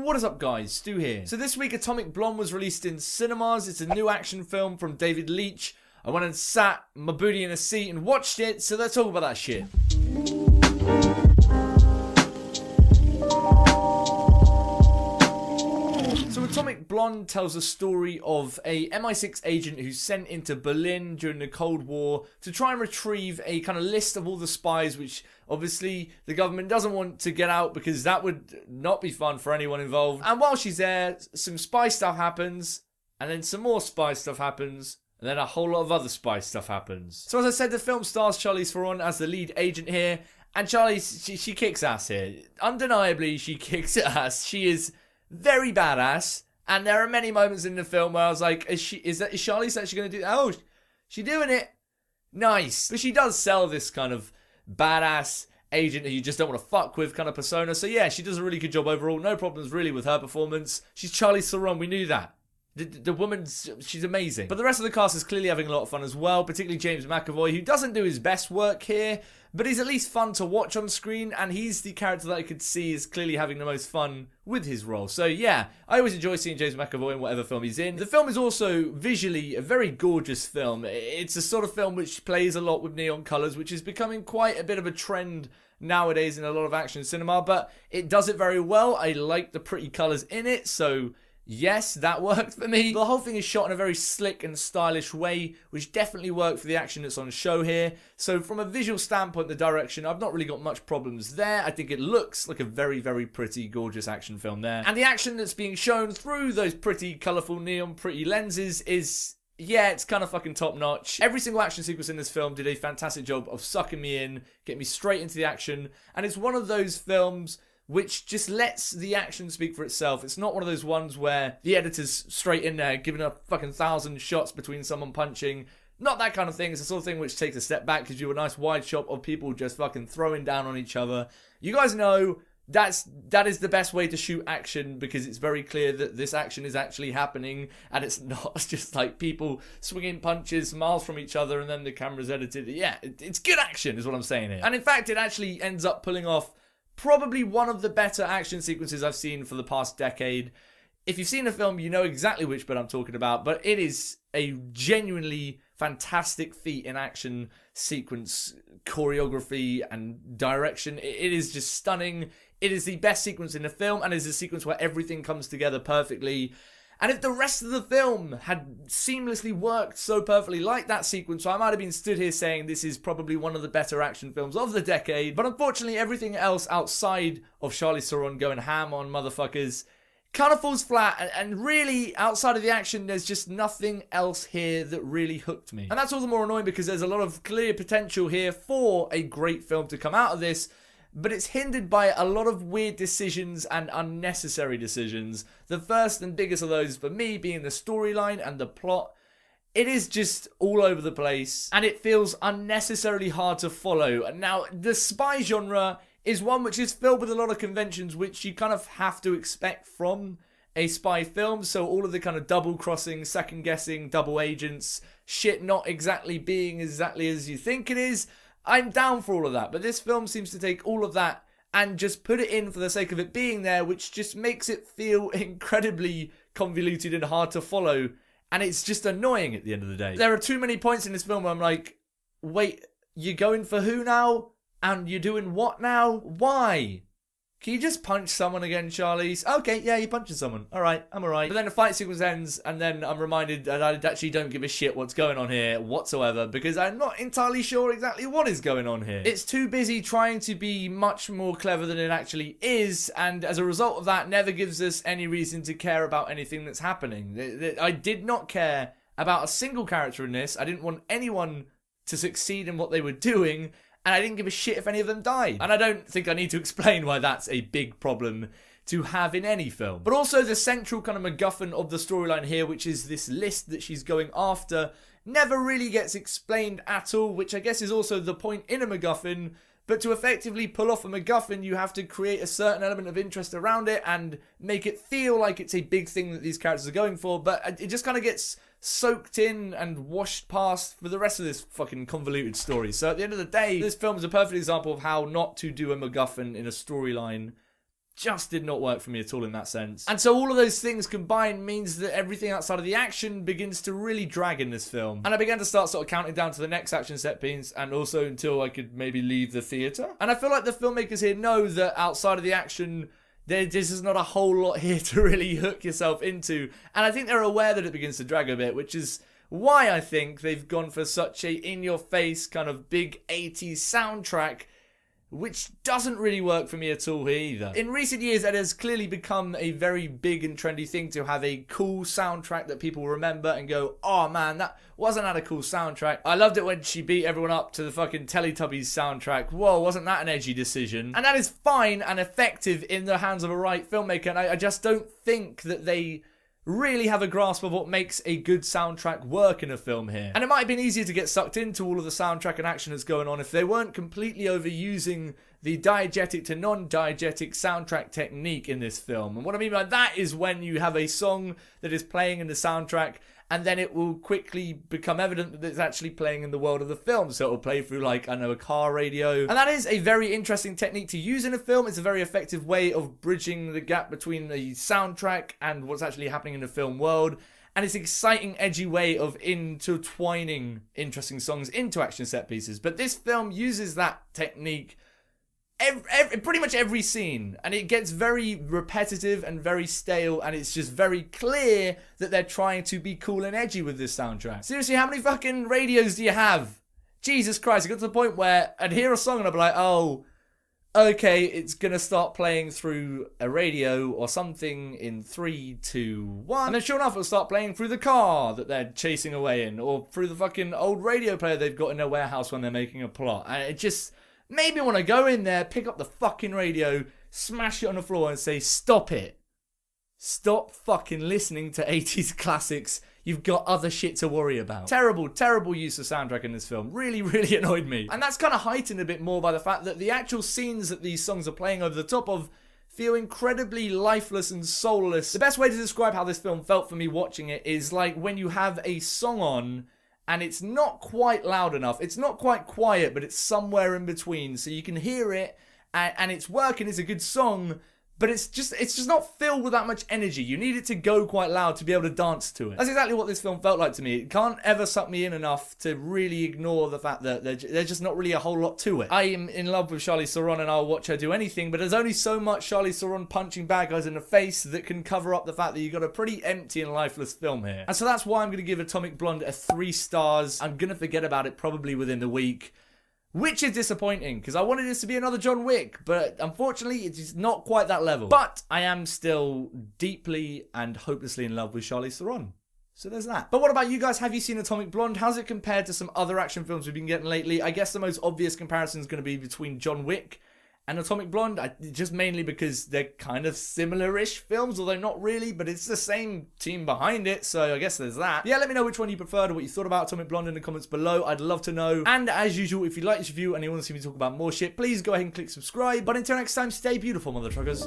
what is up guys, Stu here. So this week Atomic Blonde was released in cinemas. It's a new action film from David Leitch. I went and sat my booty in a seat and watched it, so let's talk about that shit. So Atomic Blonde tells a story of a MI6 agent who's sent into Berlin during the Cold War to try and retrieve a kind of list of all the spies, which obviously the government doesn't want to get out because that would not be fun for anyone involved. And while she's there, some spy stuff happens, and then some more spy stuff happens, and then a whole lot of other spy stuff happens. So as I said, the film stars Charlize Theron as the lead agent here, and Charlize, she kicks ass here. Undeniably, she kicks ass. She is very badass, and there are many moments in the film where I was like, is Charlize actually going to do that? Oh, she doing it? Nice. But she does sell this kind of badass agent who you just don't want to fuck with kind of persona. So yeah, she does a really good job overall. No problems really with her performance. She's Charlize Theron, we knew that. The woman, she's amazing. But the rest of the cast is clearly having a lot of fun as well, particularly James McAvoy, who doesn't do his best work here, but he's at least fun to watch on screen, and he's the character that I could see is clearly having the most fun with his role. So yeah, I always enjoy seeing James McAvoy in whatever film he's in. The film is also visually a very gorgeous film. It's a sort of film which plays a lot with neon colours, which is becoming quite a bit of a trend nowadays in a lot of action cinema, but it does it very well. I like the pretty colours in it, so yes, that worked for me. The whole thing is shot in a very slick and stylish way, which definitely worked for the action that's on show here. So from a visual standpoint, the direction, I've not really got much problems there. I think it looks like a very, very pretty, gorgeous action film there. And the action that's being shown through those pretty, colourful, neon, pretty lenses is, yeah, it's kind of fucking top notch. Every single action sequence in this film did a fantastic job of sucking me in, getting me straight into the action. And it's one of those films which just lets the action speak for itself. It's not one of those ones where the editor's straight in there giving a fucking 1,000 shots between someone punching. Not that kind of thing. It's the sort of thing which takes a step back, gives you a nice wide shot of people just fucking throwing down on each other. You guys know that is the best way to shoot action, because it's very clear that this action is actually happening and it's not just like people swinging punches miles from each other and then the camera's edited. Yeah, it's good action is what I'm saying here. And in fact, it actually ends up pulling off probably one of the better action sequences I've seen for the past decade. If you've seen the film, you know exactly which bit I'm talking about, but it is a genuinely fantastic feat in action sequence, choreography, and direction. It is just stunning. It is the best sequence in the film, and it is a sequence where everything comes together perfectly. And if the rest of the film had seamlessly worked so perfectly like that sequence, I might have been stood here saying this is probably one of the better action films of the decade. But unfortunately, everything else outside of Charlize Theron going ham on motherfuckers kind of falls flat. And really, outside of the action, there's just nothing else here that really hooked me. And that's all the more annoying because there's a lot of clear potential here for a great film to come out of this, but it's hindered by a lot of weird decisions and unnecessary decisions. The first and biggest of those for me being the storyline and the plot. It is just all over the place, and it feels unnecessarily hard to follow. Now, the spy genre is one which is filled with a lot of conventions which you kind of have to expect from a spy film. So all of the kind of double crossing, second guessing, double agents, shit not exactly being exactly as you think it is. I'm down for all of that, but this film seems to take all of that and just put it in for the sake of it being there, which just makes it feel incredibly convoluted and hard to follow, and it's just annoying at the end of the day. There are too many points in this film where I'm like, wait, you're going for who now? And you're doing what now? Why? Can you just punch someone again, Charlize? Okay, yeah, you're punching someone. Alright, I'm alright. But then the fight sequence ends, and then I'm reminded that I actually don't give a shit what's going on here whatsoever, because I'm not entirely sure exactly what is going on here. It's too busy trying to be much more clever than it actually is, and as a result of that, never gives us any reason to care about anything that's happening. I did not care about a single character in this. I didn't want anyone to succeed in what they were doing, and I didn't give a shit if any of them died. And I don't think I need to explain why that's a big problem to have in any film. But also the central kind of MacGuffin of the storyline here, which is this list that she's going after, never really gets explained at all, which I guess is also the point in a MacGuffin. But to effectively pull off a MacGuffin, you have to create a certain element of interest around it and make it feel like it's a big thing that these characters are going for. But it just kind of gets soaked in and washed past for the rest of this fucking convoluted story. So at the end of the day, this film is a perfect example of how not to do a MacGuffin in a storyline just did not work for me at all in that sense. And so all of those things combined means that everything outside of the action begins to really drag in this film. And I began to start sort of counting down to the next action set piece, and also until I could maybe leave the theatre. And I feel like the filmmakers here know that outside of the action, this is not a whole lot here to really hook yourself into. And I think they're aware that it begins to drag a bit, which is why I think they've gone for such a in-your-face kind of big 80s soundtrack, which doesn't really work for me at all here either. In recent years, it has clearly become a very big and trendy thing to have a cool soundtrack that people remember and go, oh man, that wasn't that a cool soundtrack? I loved it when she beat everyone up to the fucking Teletubbies soundtrack. Whoa, wasn't that an edgy decision? And that is fine and effective in the hands of a right filmmaker, and I just don't think that they really have a grasp of what makes a good soundtrack work in a film here. And it might have been easier to get sucked into all of the soundtrack and action that's going on if they weren't completely overusing the diegetic to non-diegetic soundtrack technique in this film. And what I mean by that is when you have a song that is playing in the soundtrack, and then it will quickly become evident that it's actually playing in the world of the film. So it'll play through, like, I know, a car radio. And that is a very interesting technique to use in a film. It's a very effective way of bridging the gap between the soundtrack and what's actually happening in the film world. And it's an exciting, edgy way of intertwining interesting songs into action set pieces. But this film uses that technique pretty much every scene, and it gets very repetitive and very stale, and it's just very clear that they're trying to be cool and edgy with this soundtrack. Seriously, how many fucking radios do you have? Jesus Christ, I got to the point where I'd hear a song and I'd be like, oh, okay, it's gonna start playing through a radio or something in 3, 2, 1. And then sure enough, it'll start playing through the car that they're chasing away in, or through the fucking old radio player they've got in their warehouse when they're making a plot. And it just made me want to go in there, pick up the fucking radio, smash it on the floor and say, stop it. Stop fucking listening to 80s classics. You've got other shit to worry about. Terrible, terrible use of soundtrack in this film. Really, really annoyed me. And that's kind of heightened a bit more by the fact that the actual scenes that these songs are playing over the top of feel incredibly lifeless and soulless. The best way to describe how this film felt for me watching it is like when you have a song on and it's not quite loud enough. It's not quite quiet, but it's somewhere in between. So you can hear it, and it's working. It's a good song, but it's just not filled with that much energy. You need it to go quite loud to be able to dance to it. That's exactly what this film felt like to me. It can't ever suck me in enough to really ignore the fact that there's just not really a whole lot to it. I am in love with Charlize Theron and I'll watch her do anything, but there's only so much Charlize Theron punching bad guys in the face that can cover up the fact that you got a pretty empty and lifeless film here. And so that's why I'm going to give Atomic Blonde a 3 stars. I'm going to forget about it probably within the week. Which is disappointing, because I wanted this to be another John Wick, but unfortunately it's not quite that level. But I am still deeply and hopelessly in love with Charlize Theron. So there's that. But what about you guys? Have you seen Atomic Blonde? How's it compared to some other action films we've been getting lately? I guess the most obvious comparison is going to be between John Wick and Atomic Blonde, just mainly because they're kind of similar-ish films, although not really, but it's the same team behind it, so I guess there's that. Yeah, let me know which one you preferred or what you thought about Atomic Blonde in the comments below. I'd love to know. And as usual, if you like this review and you want to see me talk about more shit, please go ahead and click subscribe. But until next time, stay beautiful, mother truckers.